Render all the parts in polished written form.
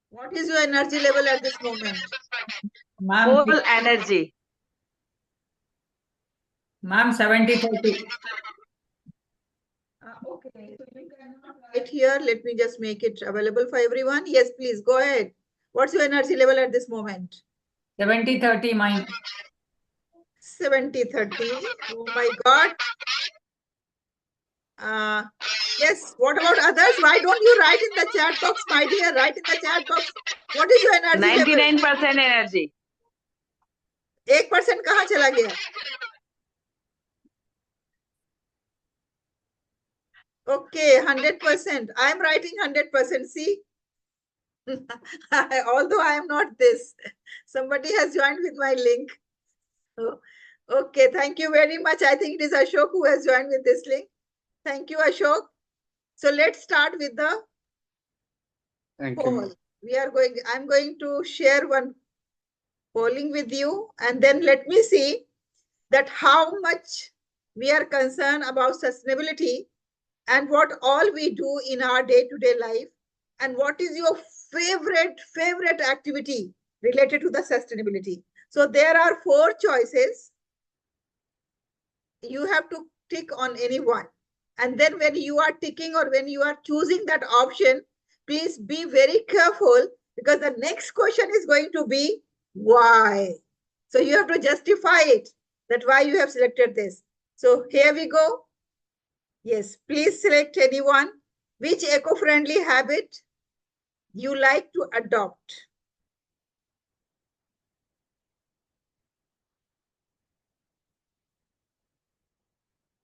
What is your energy level at this moment? Ma'am, Full energy. ma'am, 70-30. Okay, so you cannot write here. Let me just make it available for everyone. Yes, please go ahead. What's your energy level at this moment? 70-30 mine. 70-30. Oh my God. Yes, what about others? Why don't you write in the chat box, my dear? Write in the chat box. What is your energy level? 99% energy. 1% कहाँ चला गया? Okay, 100%. I am writing 100%. See, although I am not this, somebody has joined with my link. Oh, okay, thank you very much. I think it is Ashok who has joined with this link. Thank you, Ashok. So let's start with the Thank poll. you. I'm going to share one polling with you, and then let me see that how much we are concerned about sustainability and what all we do in our day-to-day life, and what is your favorite activity related to the sustainability. So there are 4 choices. You have to tick on any one, and then when you are ticking or when you are choosing that option, please be very careful, because the next question is going to be why. So you have to justify it, that why you have selected this. So here we go. Yes, please select anyone. Which eco-friendly habit you like to adopt?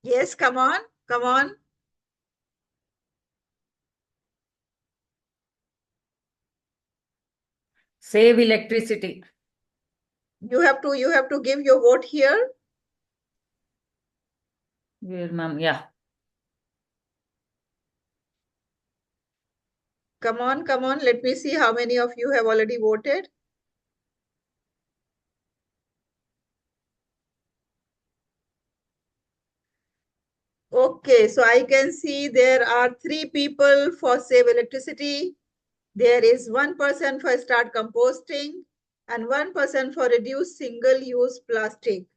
Yes, come on, come on. Save electricity. You have to give your vote here. Where, ma'am? Yeah. Come on, come on. Let me see how many of you have already voted. Okay, so I can see there are 3 people for save electricity. There is 1 person for start composting and 1 person for reduce single-use plastic.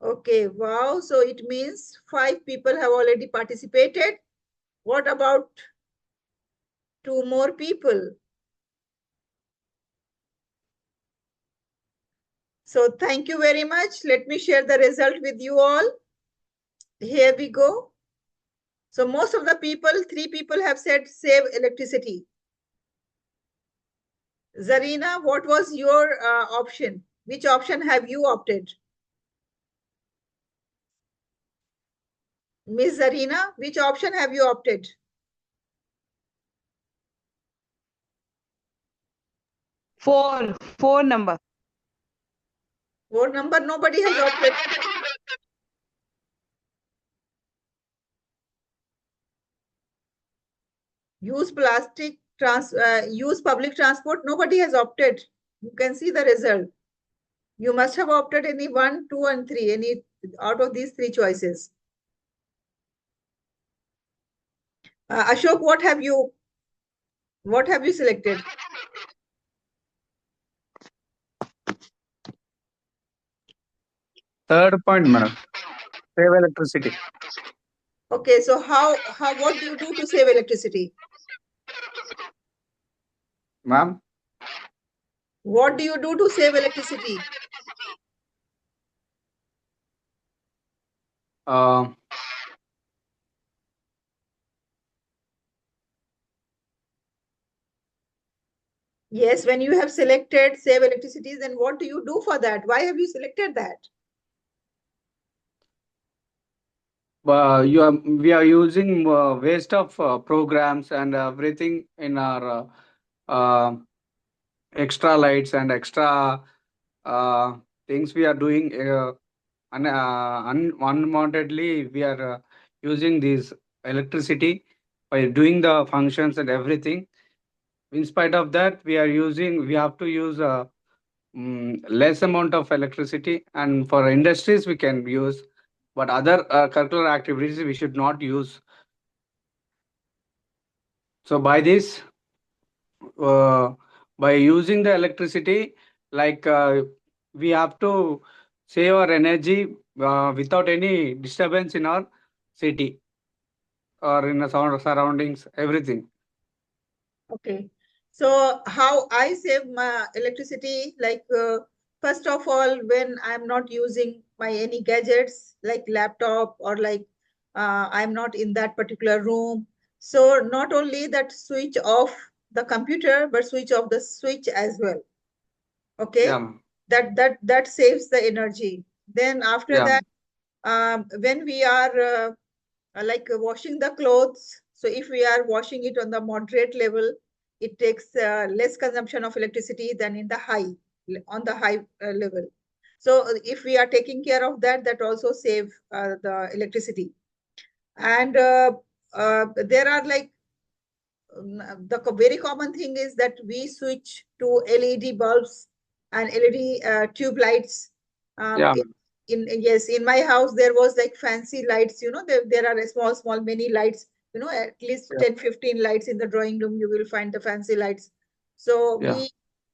Okay, wow. So it means 5 people have already participated. What about 2 more people? So thank you very much. Let me share the result with you all. Here we go. So most of the people, 3 people have said save electricity. Zarina, what was your option? Which option have you opted? Miss Zarina, which option have you opted? Four number. 4 number, nobody has opted. Use use public transport, nobody has opted. You can see the result. You must have opted any 1, 2, and 3, any out of these 3 choices. Ashok, what have you selected? Third point, madam. Save electricity. Okay, so what do you do to save electricity? Ma'am? What do you do to save electricity? Yes, when you have selected save electricity, then what do you do for that? Why have you selected that? We are using waste of programs and everything in our extra lights and extra things we are doing unwantedly. We are using this electricity by doing the functions and everything. In spite of that, we have to use less amount of electricity, and for industries we can use, but other curricular activities we should not use. So by this, by using the electricity, like we have to save our energy without any disturbance in our city or in the surroundings, everything. Okay. So how I save my electricity, like first of all, when I'm not using my any gadgets like laptop or like I'm not in that particular room. So not only that switch off the computer, but switch off the switch as well. Okay. Yeah, ma'am. That saves the energy. Then after Yeah, that, when we are like washing the clothes. So if we are washing it on the moderate level, it takes less consumption of electricity than in the on the high level. So if we are taking care of that, that also save the electricity. And there are like the very common thing is that we switch to LED bulbs and LED tube lights. yeah, Yes, in my house there was like fancy lights, there are a small many lights, at least yeah, 10-15 lights in the drawing room. You will find the fancy lights. So yeah,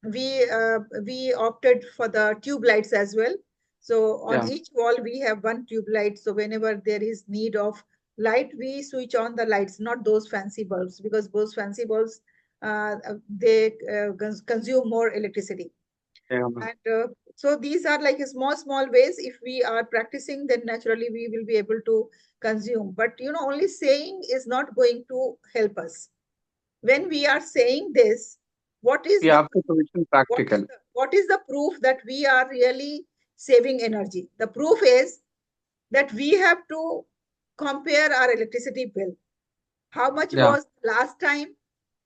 we opted for the tube lights as well. So on yeah, each wall we have one tube light. So whenever there is need of light, we switch on the lights, not those fancy bulbs, because those fancy bulbs they consume more electricity. yeah, ma'am. And so these are like a small ways. If we are practicing, then naturally we will be able to consume. But only saying is not going to help us. When we are saying this, what is We the have to do it in practical. what is the proof that we are really saving energy? The proof is that we have to compare our electricity bill. How much Yeah, was last time?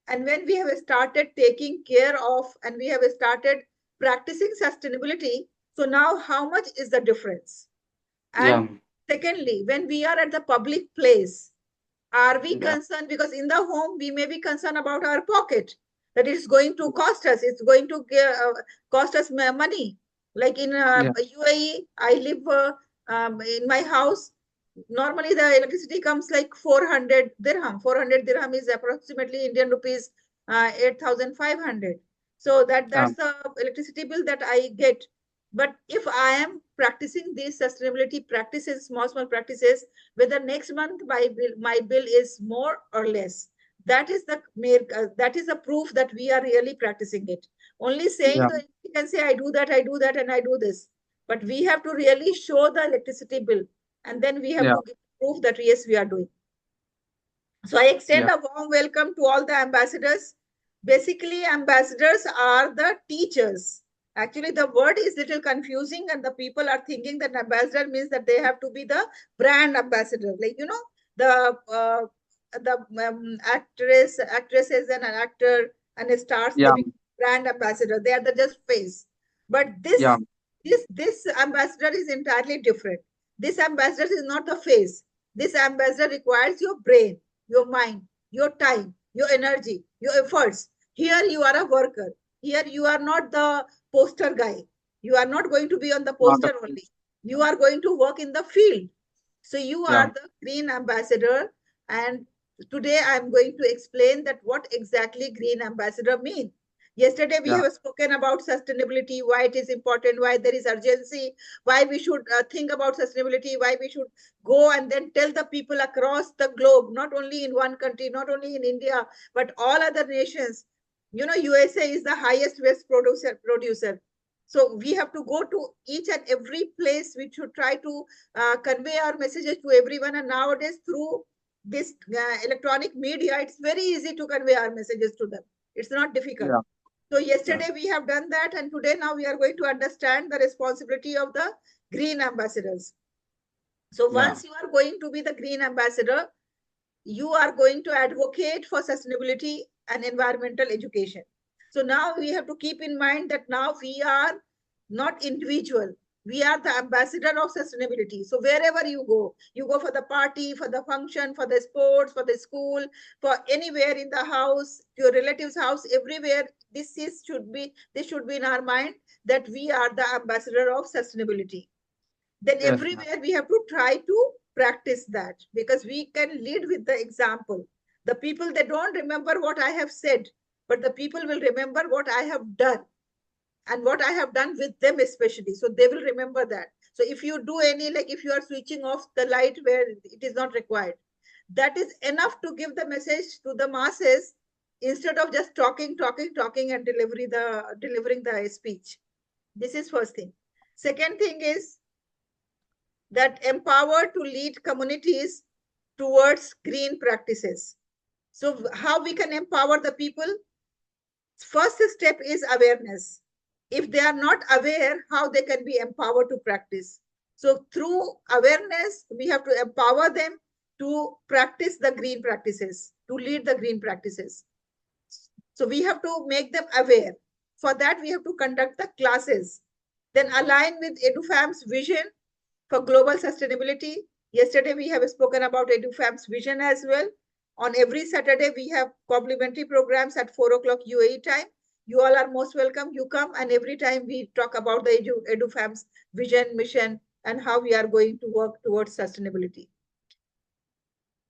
And when we have started taking care of and we have started practicing sustainability, so now how much is the difference? yeah, And secondly, when we are at the public place, are we yeah, concerned? Because in the home, we may be concerned about our pocket, that it's going to cost us, it's going to cost us money. Like in yeah, UAE, I live in my house. Normally, the electricity comes like 400 dirham. 400 dirham is approximately Indian rupees 8,500. So yeah, that's the electricity bill that I get. But if I am practicing these sustainability practices, small practices, whether next month my bill is more or less, that is the proof that we are really practicing it. Only saying yeah, that you can say I do that, and I do this, but we have to really show the electricity bill, and then we have yeah, to give proof that yes, we are doing. So I extend yeah, a warm welcome to all the ambassadors. Basically, ambassadors are the teachers. Actually, the word is little confusing, and the people are thinking that ambassador means that they have to be the brand ambassador, like the actresses, and an actor and a stars. They yeah, become brand ambassador. They are the just face. But yeah, this ambassador is entirely different. This ambassador is not the face. This ambassador requires your brain, your mind, your time, your energy, your efforts. Here you are a worker. Here you are not the poster guy. You are not going to be on the not a, poster only. You are going to work in the field. So you yeah, are the green ambassador. And today I'm going to explain that what exactly green ambassador means. Yesterday we yeah, have spoken about sustainability, why it is important, why there is urgency, why we should think about sustainability, why we should go and then tell the people across the globe, not only in one country, not only in India, but all other nations. USA is the highest waste producer. So we have to go to each and every place. We should try to convey our messages to everyone. And nowadays, through this electronic media, it's very easy to convey our messages to them. It's not difficult. yeah, So yeah, yesterday we have done that, and today now we are going to understand the responsibility of the green ambassadors. So yeah, once you are going to be the green ambassador, you are going to advocate for sustainability and environmental education. So now we have to keep in mind that now we are not individual. We are the ambassador of sustainability. So wherever you go for the party, for the function, for the sports, for the school, for anywhere in the house, your relative's house, everywhere, this should be in our mind that we are the ambassador of sustainability. Then yes, ma'am. everywhere we have to try to practice that, because we can lead with the example. The people, they don't remember what I have said, but the people will remember what I have done and what I have done with them especially. So they will remember that. So if you do any, like if you are switching off the light where it is not required, that is enough to give the message to the masses instead of just talking and delivering the speech. This is first thing. Second thing is that empower to lead communities towards green practices. So how we can empower the people? First step is awareness. If they are not aware, how they can be empowered to practice? So through awareness, we have to empower them to practice the green practices, to lead the green practices. So we have to make them aware. For that, we have to conduct the classes, then align with EduFam's vision for global sustainability. Yesterday, we have spoken about EduFam's vision as well. On every Saturday, we have complimentary programs at 4 o'clock UAE time. You all are most welcome. You come, and every time we talk about the EduFam's vision, mission, and how we are going to work towards sustainability.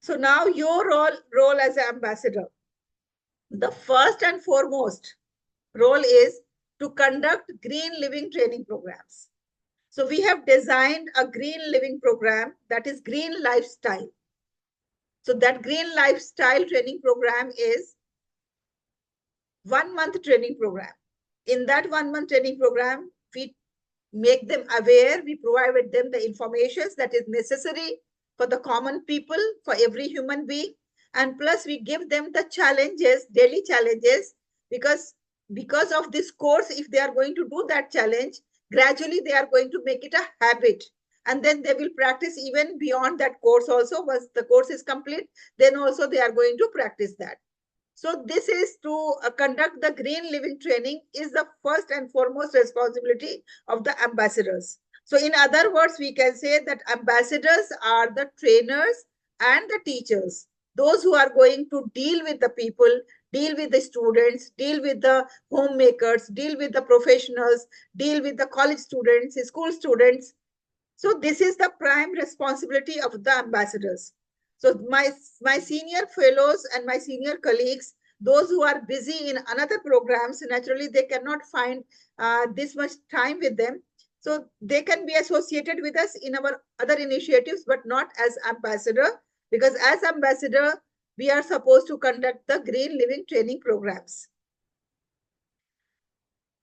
So now your role as an ambassador. The first and foremost role is to conduct green living training programs. So we have designed a green living program that is green lifestyle. So that green lifestyle training program is 1 month training program. In that 1 month training program, we make them aware, we provide them the information that is necessary for the common people, for every human being. And plus we give them the challenges, daily challenges, because of this course, if they are going to do that challenge, gradually they are going to make it a habit. And then they will practice even beyond that course also. Once the course is complete, then also they are going to practice that. So this is to conduct the green living training is the first and foremost responsibility of the ambassadors. So in other words, we can say that ambassadors are the trainers and the teachers, those who are going to deal with the people, deal with the students, deal with the homemakers, deal with the professionals, deal with the college students, school students. So this is the prime responsibility of the ambassadors. So my senior fellows and my senior colleagues, those who are busy in another programs, naturally they cannot find this much time with them. So they can be associated with us in our other initiatives, but not as ambassador, because as ambassador, we are supposed to conduct the green living training programs.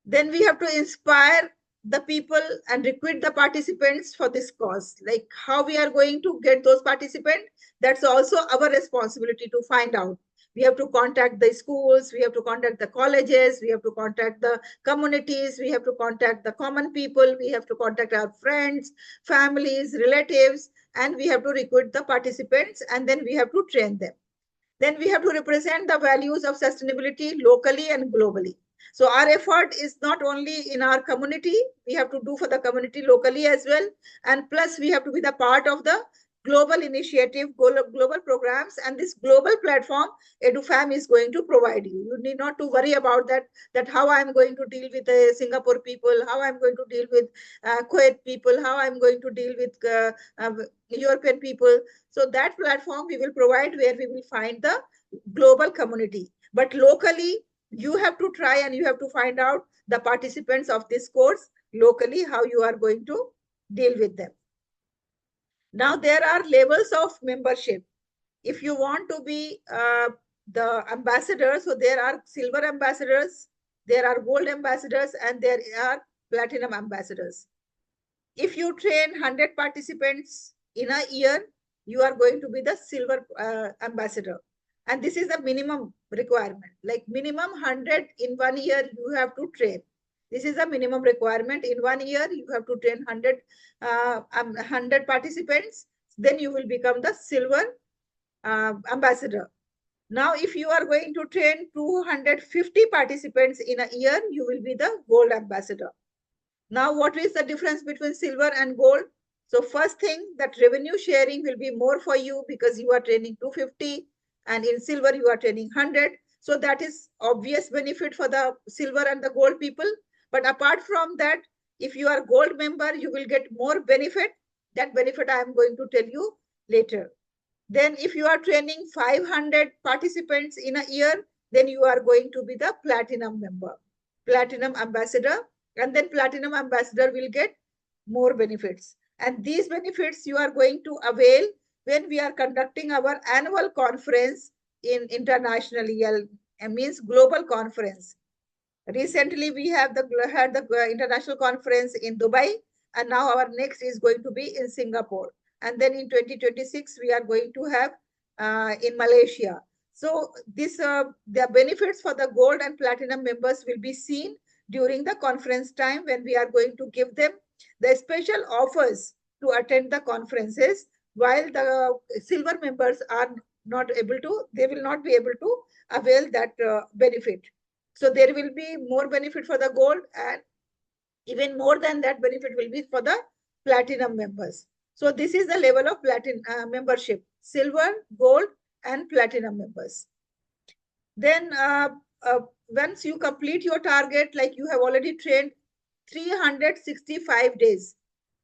Then we have to inspire the people and recruit the participants for this cause. Like how we are going to get those participants, that's also our responsibility to find out. We have to contact the schools, we have to contact the colleges, we have to contact the communities, we have to contact the common people, we have to contact our friends, families, relatives, and we have to recruit the participants, and then we have to train them. Then we have to represent the values of sustainability locally and globally. So our effort is not only in our community, we have to do for the community locally as well. And plus we have to be the part of the global initiative, global programs, and this global platform EduFam is going to provide you. You need not to worry about that how I'm going to deal with the Singapore people, how I'm going to deal with Kuwait people, how I'm going to deal with European people. So that platform we will provide where we will find the global community. But locally, you have to try and you have to find out the participants of this course locally, how you are going to deal with them. Now, there are levels of membership. If you want to be the ambassador, so there are silver ambassadors, there are gold ambassadors, and there are platinum ambassadors. If you train 100 participants in a year, you are going to be the silver ambassador. And this is the minimum requirement. Like minimum 100 in 1 year, you have to train. This is a minimum requirement. In 1 year, you have to train 100 participants. Then you will become the silver ambassador. Now, if you are going to train 250 participants in a year, you will be the gold ambassador. Now, what is the difference between silver and gold? So first thing, that revenue sharing will be more for you because you are training 250 and in silver you are training 100. So that is obvious benefit for the silver and the gold people. But apart from that, if you are gold member, you will get more benefit. That benefit I am going to tell you later. Then if you are training 500 participants in a year, then you are going to be the platinum member, platinum ambassador, and then platinum ambassador will get more benefits. And these benefits you are going to avail when we are conducting our annual conference in internationally, means global conference. Recently, we have had the international conference in Dubai, and now our next is going to be in Singapore. And then in 2026, we are going to have in Malaysia. So the benefits for the gold and platinum members will be seen during the conference time when we are going to give them the special offers to attend the conferences, while the silver members are not able to, they will not be able to avail that benefit. So there will be more benefit for the gold, and even more than that benefit will be for the platinum members. So this is the level of platinum membership: silver, gold, and platinum members. Then once you complete your target, like you have already trained 365 days,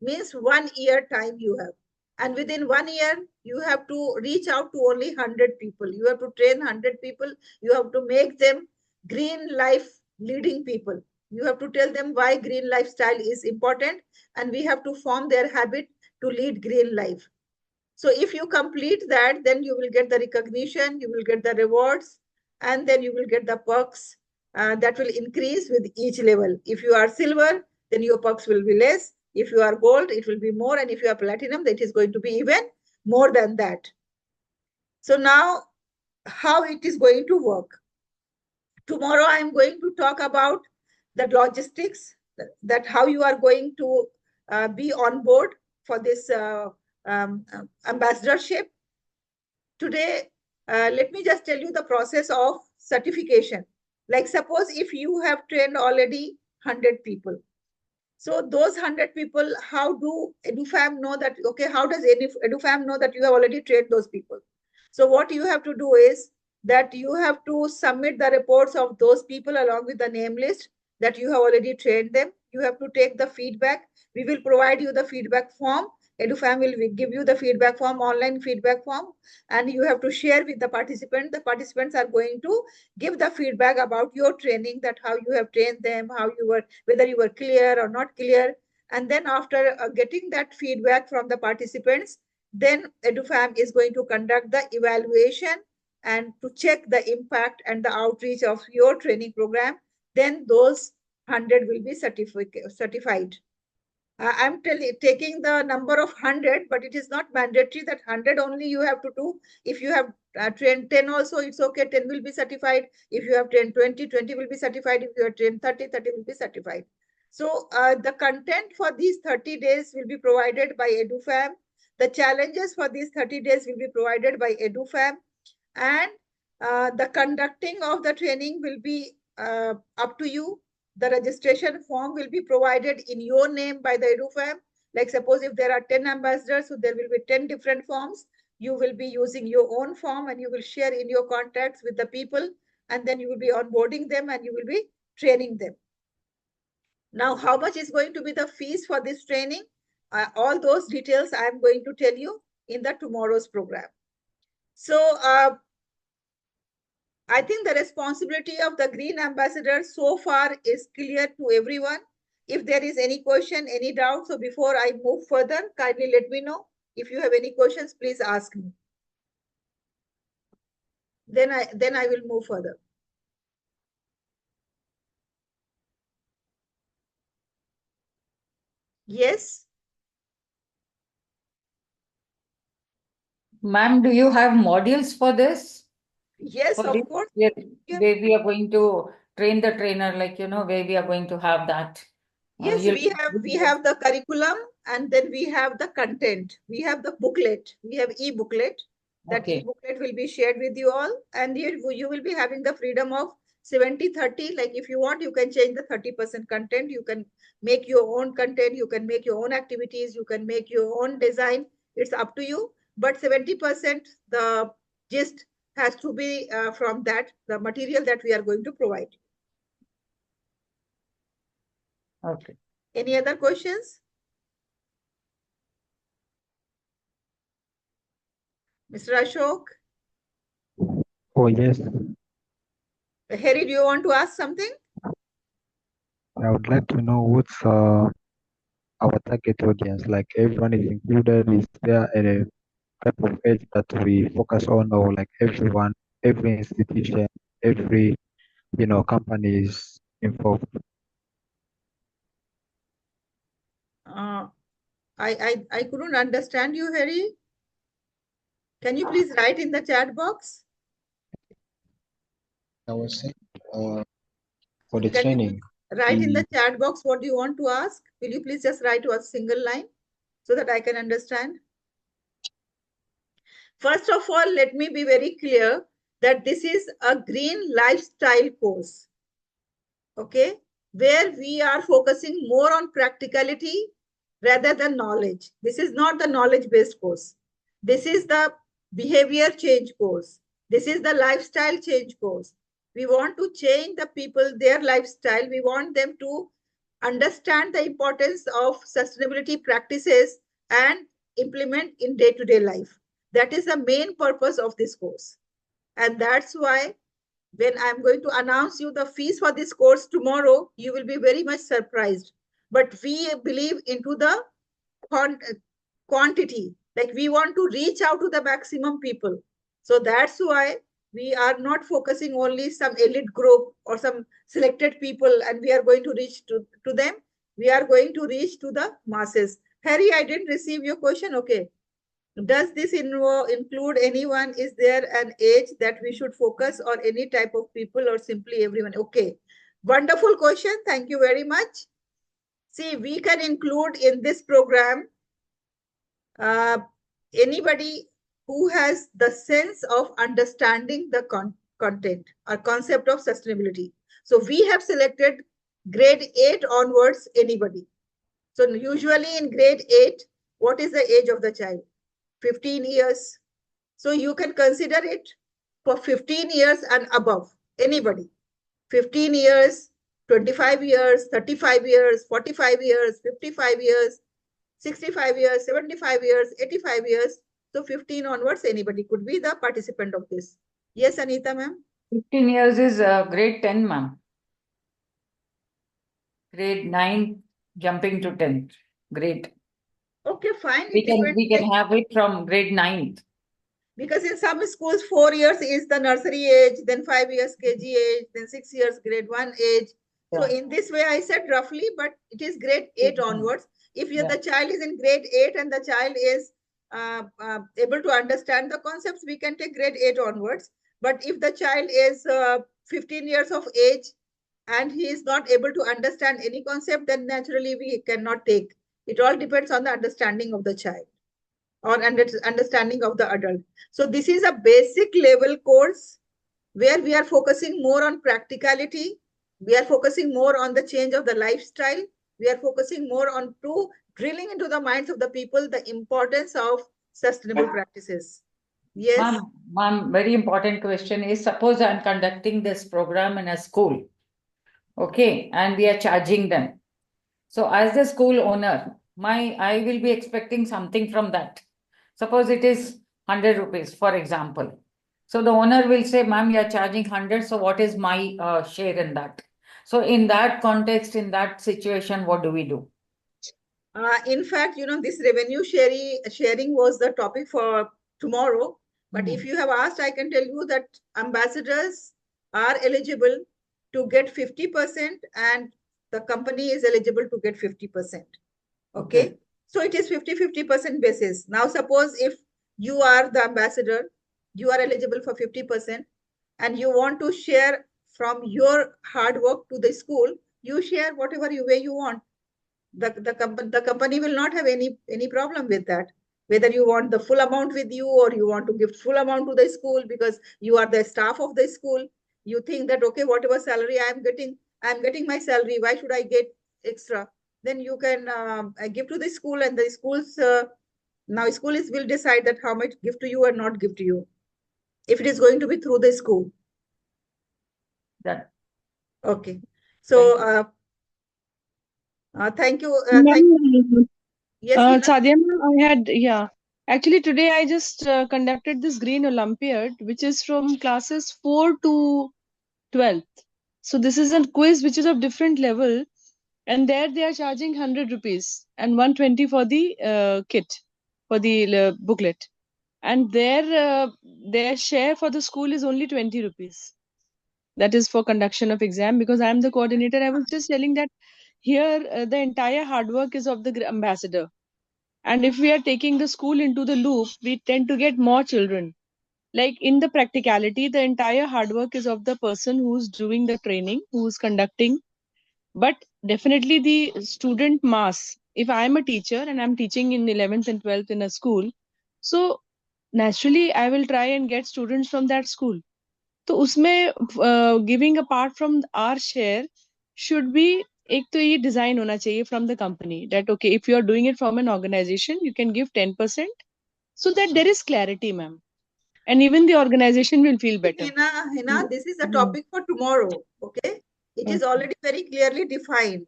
means 1 year time you have. And within 1 year, you have to reach out to only 100 people. You have to train 100 people. You have to make them green life leading people. You have to tell them why green lifestyle is important, and we have to form their habit to lead green life. So if you complete that, then you will get the recognition, you will get the rewards, and then you will get the perks that will increase with each level. If you are silver, then your perks will be less. If you are gold, it will be more. And if you are platinum, that is going to be even more than that. So now, how it is going to work? Tomorrow, I am going to talk about the logistics, that how you are going to be on board for this ambassadorship. Today, let me just tell you the process of certification. Like suppose if you have trained already 100 people. So those 100 people, how do EduFam know that, okay, how does EduFam know that you have already trained those people? So what you have to do is that you have to submit the reports of those people along with the name list that you have already trained them. You have to take the feedback. We will provide you the feedback form. EduFam will give you the feedback form, online feedback form, and you have to share with the participant. The participants are going to give the feedback about your training, that how you have trained them, how you were, whether you were clear or not clear. And then after getting that feedback from the participants, then EduFam is going to conduct the evaluation and to check the impact and the outreach of your training program. Then those 100 will be certified. I'm taking the number of 100, but it is not mandatory that 100 only you have to do. If you have trained 10 also, it's okay, 10 will be certified. If you have trained 20, 20 will be certified. If you have trained 30, 30 will be certified. So the content for these 30 days will be provided by EduFam. The challenges for these 30 days will be provided by EduFam. And the conducting of the training will be up to you. The registration form will be provided in your name by the EduFam. Like suppose if there are 10 ambassadors, so there will be 10 different forms. You will be using your own form and you will share in your contacts with the people, and then you will be onboarding them and you will be training them. Now, how much is going to be the fees for this training? All those details I am going to tell you in the tomorrow's program. So I think the responsibility of the Green Ambassador so far is clear to everyone. If there is any question, any doubt, so before I move further, kindly let me know. If you have any questions, please ask me. Then I will move further. Yes. Ma'am, do you have modules for this? Yes, For of this, course. where Yeah. where we are going to train the trainer, like, where we are going to have that. Yes, we have the curriculum, and then we have the content. We have the booklet. We have e-booklet. That Okay. e-booklet will be shared with you all, and you will be having the freedom of 70-30. Like if you want, you can change the 30% content. You can make your own content. You can make your own activities. You can make your own design. It's up to you. But 70%, the gist has to be from that, the material that we are going to provide. Okay. Any other questions? Mr. Ashok? Oh, yes. Harry, do you want to ask something? I would like to know what's our target audience, like everyone is included. Is there a type of age that we focus on, or like everyone, every institution, every company is involved? I couldn't understand you, Harry. Can you please write in the chat box? I was saying for the Can you training, write in the chat box what do you want to ask? Will you please just write a single line so that I can understand? First of all, let me be very clear that this is a green lifestyle course, okay, where we are focusing more on practicality rather than knowledge. This is not the knowledge-based course. This is the behavior change course. This is the lifestyle change course. We want to change the people, their lifestyle. We want them to understand the importance of sustainability practices and implement in day-to-day life. That is the main purpose of this course. And that's why when I'm going to announce you the fees for this course tomorrow, you will be very much surprised. But we believe into the quantity, like we want to reach out to the maximum people. So that's why we are not focusing only some elite group or some selected people and we are going to reach to them. We are going to reach to the masses. Harry, I didn't receive your question. Okay. Does this include anyone? Is there an age that we should focus or any type of people or simply everyone? Okay. Wonderful question. Thank you very much. See, we can include in this program anybody who has the sense of understanding the content or concept of sustainability. So we have selected grade 8 onwards, anybody. So usually in grade 8, what is the age of the child? 15 years. So you can consider it for 15 years and above, anybody. 15 years, 25 years, 35 years, 45 years, 55 years, 65 years, 75 years, 85 years. So 15 onwards, anybody could be the participant of this. Yes, Anita, ma'am? 15 years is grade 10, ma'am. Grade 9 jumping to 10th. Great. Okay, fine. We can have it from grade 9th. Because in some schools, 4 years is the nursery age, then 5 years KG age, then 6 years grade 1 age. Yeah. So in this way, I said roughly, but it is grade 8 onwards. If the child is in grade 8 and the child is able to understand the concepts, we can take grade 8 onwards. But if the child is 15 years of age and he is not able to understand any concept, then naturally we cannot take. It all depends on the understanding of the child or understanding of the adult. So this is a basic level course where we are focusing more on practicality. We are focusing more on the change of the lifestyle. We are focusing more on drilling into the minds of the people the importance of sustainable practices. Yes. Ma'am, very important question is, suppose I'm conducting this program in a school, okay, and we are charging them. So as the school owner, I will be expecting something from that. Suppose it is 100 rupees, for example. So the owner will say, ma'am, you are charging 100. So what is my share in that? So in that context, in that situation, what do we do? In fact, this revenue sharing was the topic for tomorrow. But if you have asked, I can tell you that ambassadors are eligible to get 50% and the company is eligible to get 50%. Okay. So it is 50% basis. Now, suppose if you are the ambassador, you are eligible for 50% and you want to share from your hard work to the school, you share whatever way you want. The company will not have any problem with that. Whether you want the full amount with you or you want to give full amount to the school because you are the staff of the school. You think that, okay, whatever salary I'm getting my salary. Why should I get extra? Then you can give to the school and the schools, now school will decide that how much give to you or not give to you. If it is going to be through the school. That. Okay. So, thank you. Thank you. Yes, Sadia, actually today I just conducted this Green Olympiad, which is from classes 4 to 12th. So this is a quiz which is of different level, and there they are charging 100 rupees and 120 for the kit, for the booklet. And their share for the school is only 20 rupees. That is for conduction of exam. Because I am the coordinator, I was just telling that here the entire hard work is of the ambassador. And if we are taking the school into the loop, we tend to get more children. Like in the practicality, the entire hard work is of the person who's doing the training, who's conducting. But definitely the student mass, if I am a teacher and I'm teaching in 11th and 12th in a school, so naturally I will try and get students from that school. तो उसमें giving apart from our share should be, एक तो ये design होना चाहिए from the company that okay, if you are doing it from an organization, you can give 10% so that there is clarity, ma'am, and even the organization will feel better. Hina, this is a topic for tomorrow. Okay, it is already very clearly defined.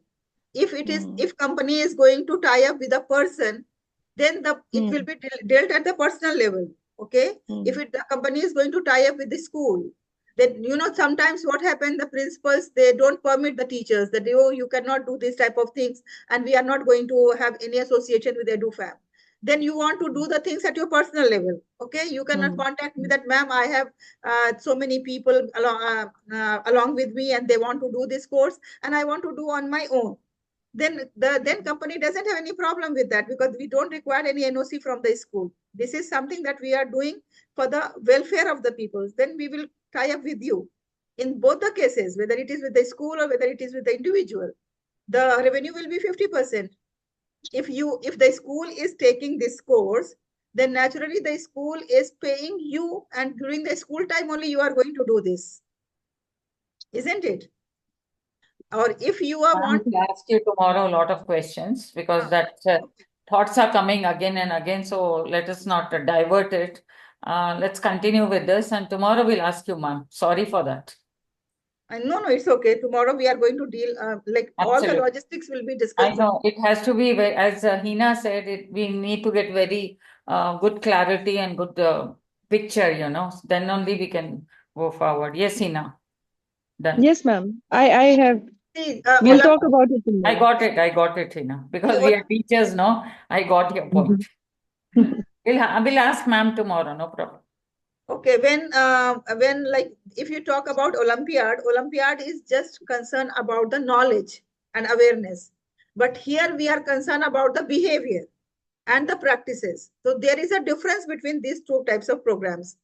If it is, if company is going to tie up with a person, then it will be dealt at the personal level. Okay, if the company is going to tie up with the school, then sometimes what happens, the principals, they don't permit the teachers that you cannot do this type of things, and we are not going to have any association with EduFam. Then you want to do the things at your personal level. Okay, you cannot contact me that, ma'am, I have so many people along with me and they want to do this course and I want to do on my own. Then company doesn't have any problem with that, because we don't require any NOC from the school. This is something that we are doing for the welfare of the people. Then we will tie up with you. In both the cases, whether it is with the school or whether it is with the individual, the revenue will be 50%. If the school is taking this course, then naturally the school is paying you, and during the school time only you are going to do this, isn't it? Or if you are I will ask you tomorrow a lot of questions, because that thoughts are coming again and again. So let us not divert it. Let's continue with this, and tomorrow we'll ask you, ma'am. Sorry for that. No, it's okay. Tomorrow we are going to deal, all the logistics will be discussed. I know it has to be, as Hina said, we need to get very good clarity and good picture, then only we can go forward. Yes, Hina. Done. Yes, ma'am. I have. See, we'll talk about it tomorrow. I got it, Hina. Because we are teachers, no? I got your point. We'll ask ma'am tomorrow, no problem. Okay, when if you talk about Olympiad is just concerned about the knowledge and awareness. But here we are concerned about the behavior and the practices. So there is a difference between these two types of programs.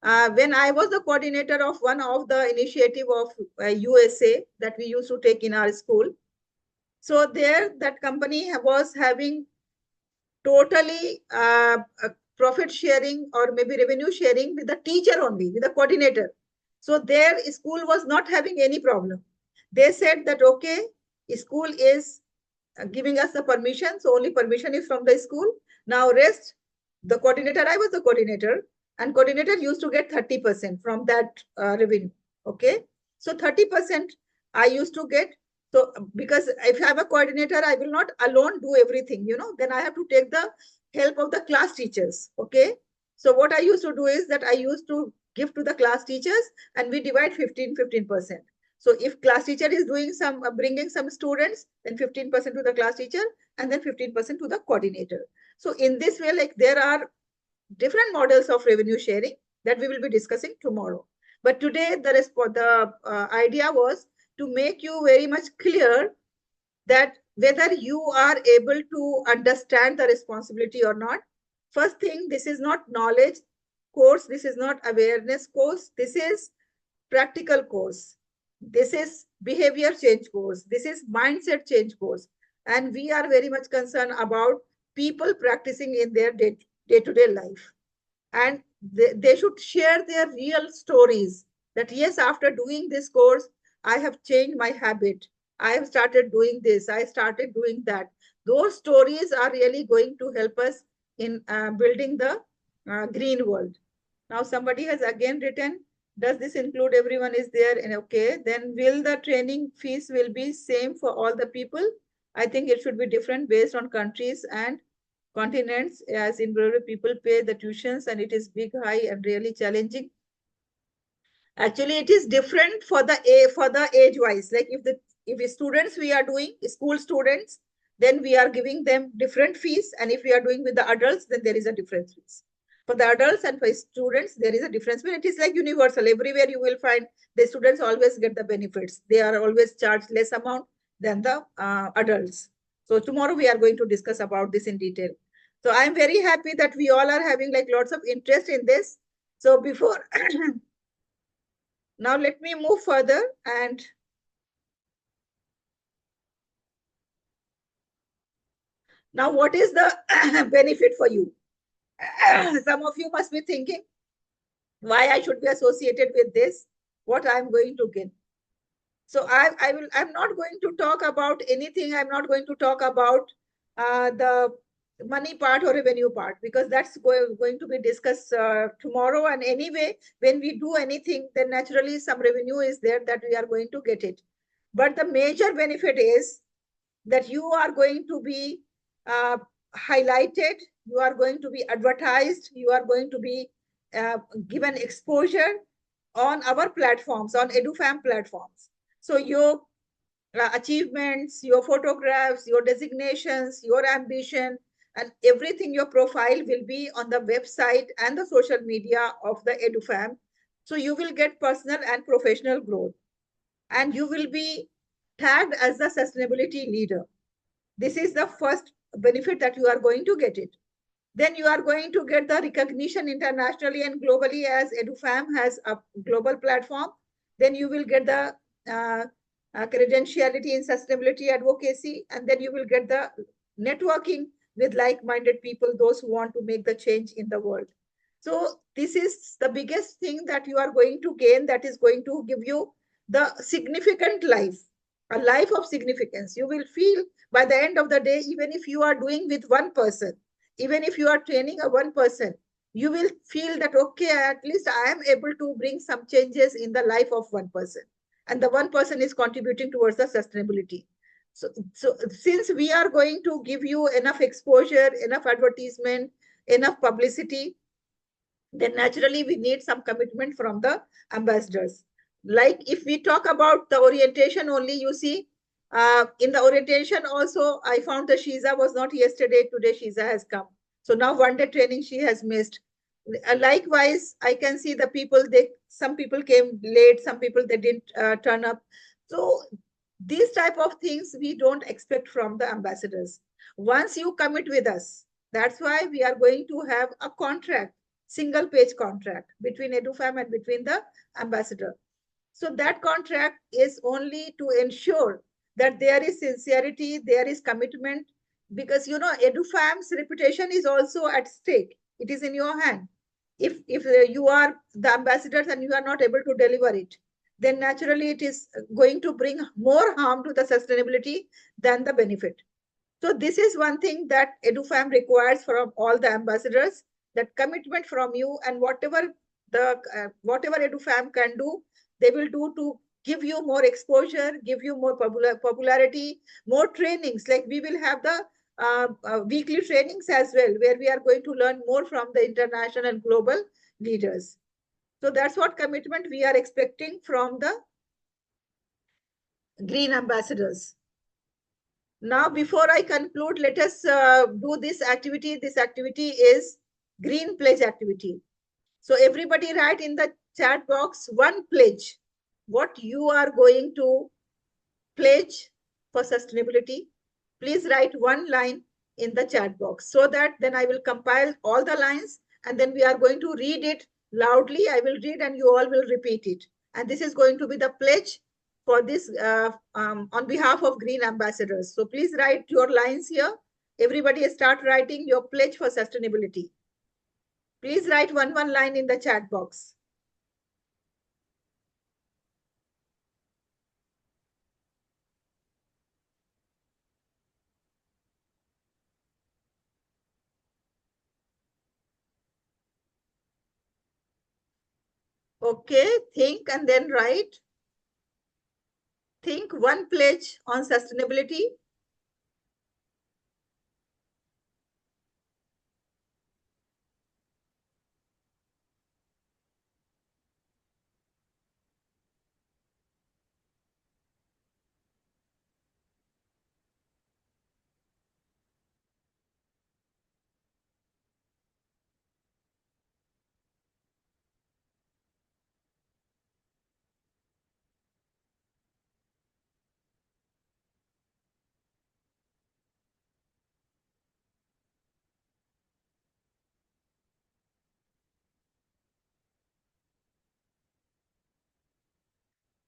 When I was the coordinator of one of the initiative of USA that we used to take in our school, so there that company was having totally profit sharing or maybe revenue sharing with the teacher only, with the coordinator. So their school was not having any problem. They said that, okay, school is giving us the permission, so only permission is from the school. Now rest, the coordinator, I was the coordinator, and coordinator used to get 30% from that revenue. Okay, so 30% I used to get. So because if I'm a coordinator, I will not alone do everything, then I have to take the help of the class teachers. Okay, so what I used to do is that I used to give to the class teachers, and we divide 15%. So if class teacher is doing some bringing some students, then 15% to the class teacher and then 15% to the coordinator. So in this way, there are different models of revenue sharing that we will be discussing tomorrow. But today the idea was to make you very much clear that whether you are able to understand the responsibility or not. First thing, this is not knowledge course, this is not awareness course, this is practical course. This is behavior change course. This is mindset change course. And we are very much concerned about people practicing in their day-to-day life. And they should share their real stories that, yes, after doing this course, I have changed my habit. I have started doing this. I started doing that. Those stories are really going to help us in building the green world. Now, somebody has again written, does this include everyone is there? And okay, then will the training fees will be same for all the people? I think it should be different based on countries and continents, as in rural people pay the tuitions and it is big, high and really challenging. Actually, it is different for the age wise. Like if the students we are doing school students, then we are giving them different fees, and if we are doing with the adults, then there is a different fees. For the adults and for students, there is a difference. But it is like universal. Everywhere you will find the students always get the benefits. They are always charged less amount than the adults. So tomorrow we are going to discuss about this in detail. So I'm very happy that we all are having like lots of interest in this. So before now let me move further and now what is the benefit for you? Some of you must be thinking why I should be associated with this, what I'm going to gain. So I'm not going to talk about anything. I'm not going to talk about the money part or revenue part because that's going to be discussed tomorrow. And anyway, when we do anything, then naturally some revenue is there that we are going to get it. But the major benefit is that you are going to be highlighted, you are going to be advertised, you are going to be given exposure on our platforms, on EduFam platforms. So your achievements, your photographs, your designations, your ambition, and everything, your profile will be on the website and the social media of the EduFam. So you will get personal and professional growth. And you will be tagged as the sustainability leader. This is the first benefit that you are going to get it. Then you are going to get the recognition internationally and globally as EduFam has a global platform. Then you will get the credentiality in sustainability advocacy, and then you will get the networking with like-minded people, those who want to make the change in the world. So this is the biggest thing that you are going to gain, that is going to give you the significant life, a life of significance. You will feel by the end of the day, even if you are doing with one person, even if you are training a one person, you will feel that, okay, at least I am able to bring some changes in the life of one person. And the one person is contributing towards the sustainability. So since we are going to give you enough exposure, enough advertisement, enough publicity, then naturally we need some commitment from the ambassadors. Like if we talk about the orientation only, you see, in the orientation also, I found that Shiza was not yesterday. Today Shiza has come. So now one day training she has missed. Likewise, I can see the people, some people came late, some people they didn't turn up. So these type of things we don't expect from the ambassadors. Once you commit with us, that's why we are going to have a contract, single page contract between EduFam and between the ambassador. So that contract is only to ensure that there is sincerity, there is commitment, because you know EduFam's reputation is also at stake. It is in your hand. If you are the ambassadors and you are not able to deliver it, then naturally it is going to bring more harm to the sustainability than the benefit. So this is one thing that EduFam requires from all the ambassadors, that commitment from you, and whatever EduFam can do, they will do to give you more exposure, give you more popularity, more trainings. Like we will have the weekly trainings as well, where we are going to learn more from the international and global leaders. So that's what commitment we are expecting from the green ambassadors. Now, before I conclude, let us do this activity. This activity is green pledge activity. So everybody write in the chat box one pledge, what you are going to pledge for sustainability. Please write one line in the chat box so that then I will compile all the lines and then we are going to read it loudly. I will read and you all will repeat it. And this is going to be the pledge for this on behalf of Green Ambassadors. So please write your lines here. Everybody start writing your pledge for sustainability. Please write one line in the chat box. Okay, think and then write. Think one pledge on sustainability.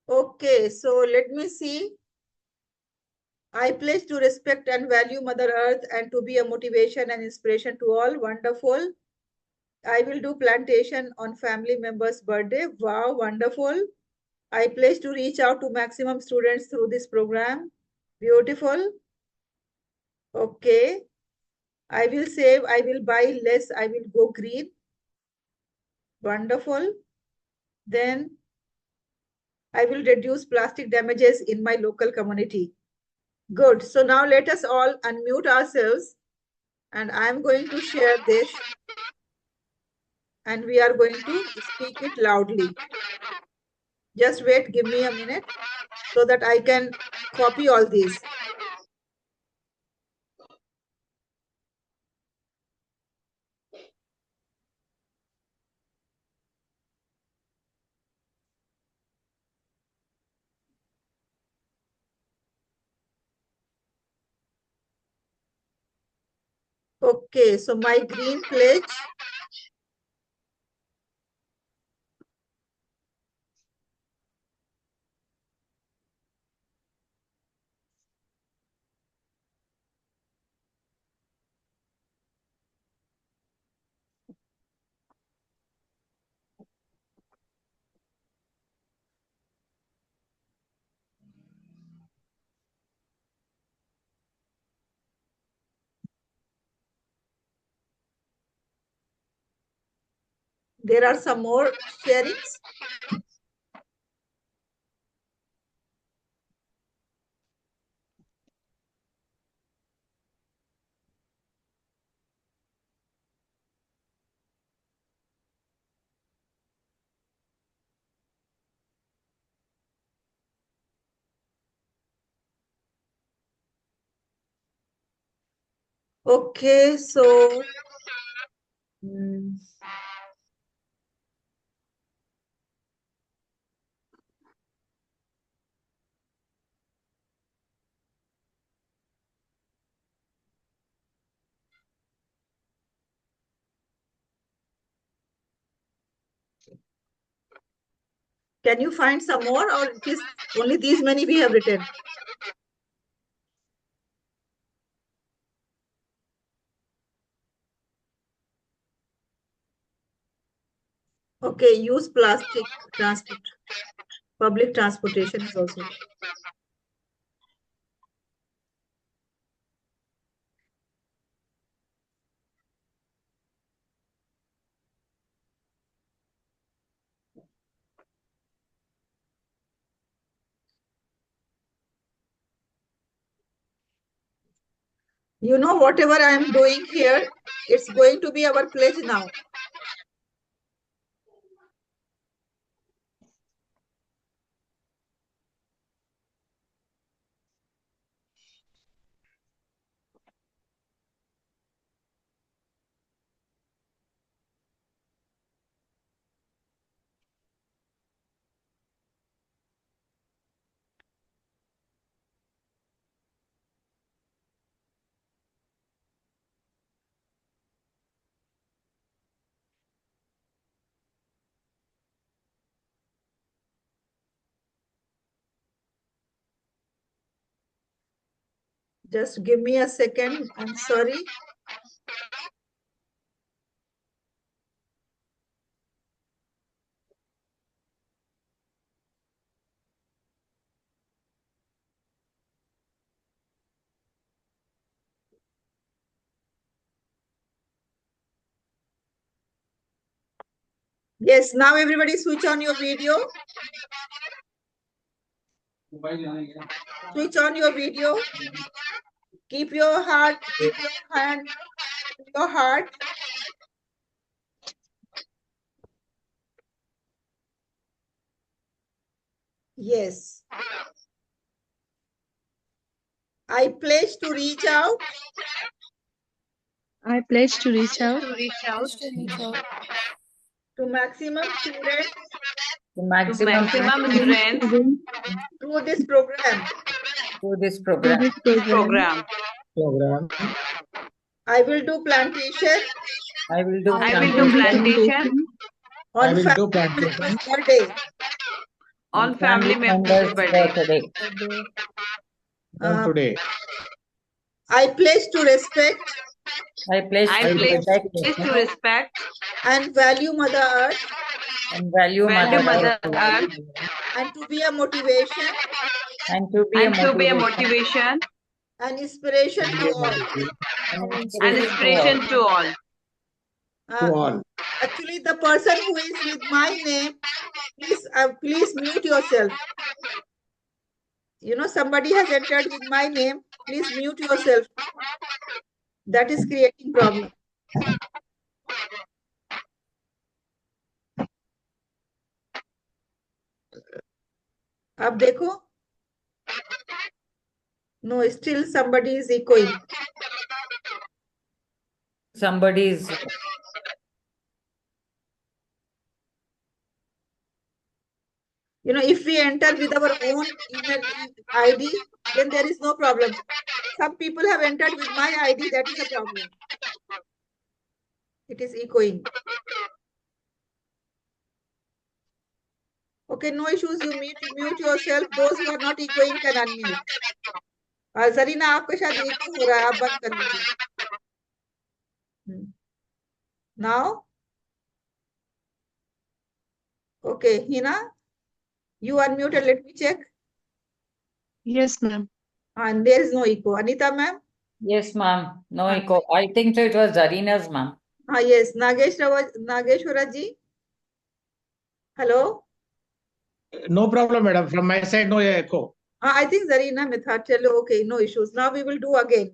Okay, so let me see. I pledge to respect and value Mother Earth and to be a motivation and inspiration to all. Wonderful. I will do plantation on family member's birthday. Wow, wonderful. I pledge to reach out to maximum students through this program. Beautiful. Okay. I will save, I will buy less, I will go green. Wonderful. Then I will reduce plastic damages in my local community. Good. So now let us all unmute ourselves and I'm going to share this and we are going to speak it loudly. Just wait, give me a minute so that I can copy all these. Okay, so my green pledge. There are some more sharings. Okay, so can you find some more or it is only these many we have written? Okay, use plastic transport. Public transportation is also. You know, whatever I am doing here, it's going to be our pledge now. Just give me a second. I'm sorry. Yes, now everybody switch on your video. Switch on your video. Keep your heart, keep your hand, your heart. Yes. I pledge to reach out. I pledge to reach out To maximum students. To maximum Students Through this program. through this program. program. I will do plantation. I will do I will do plantation On family members' birthday. On family members' birthday. Uh, today. I pledge to respect I pledge I to pledge protect to respect, and value Mother Earth and value value Mother Mother Earth Earth, and to be a motivation and to be a and to be a motivation motivation and inspiration to all. and and inspiration inspiration to all. To all. Actually, the person who is with my name, please mute yourself. You know, somebody has entered with my name. Please mute yourself. That is creating problem. अब देखो. No, still somebody is echoing. Somebody's You know, if we enter with our own email ID, then there is no problem. Some people have entered with my ID, that is a problem. It is echoing. Okay, no issues. You mute yourself. Those who are not echoing can unmute. Zarina, आपको शायद echo हो रहा है, आप बंद कर लीजिए. Now, okay, Hina, you unmuted. Let me check. Yes, ma'am. And there is no echo. Anita, ma'am. yes, ma'am. No echo. I think so. It was Zarina's, ma'am. Yes, Nageshwara ji. Hello. No problem, madam. From my side, no echo. I think Zarina Mitha, tell you, okay, no issues. Now we will do again.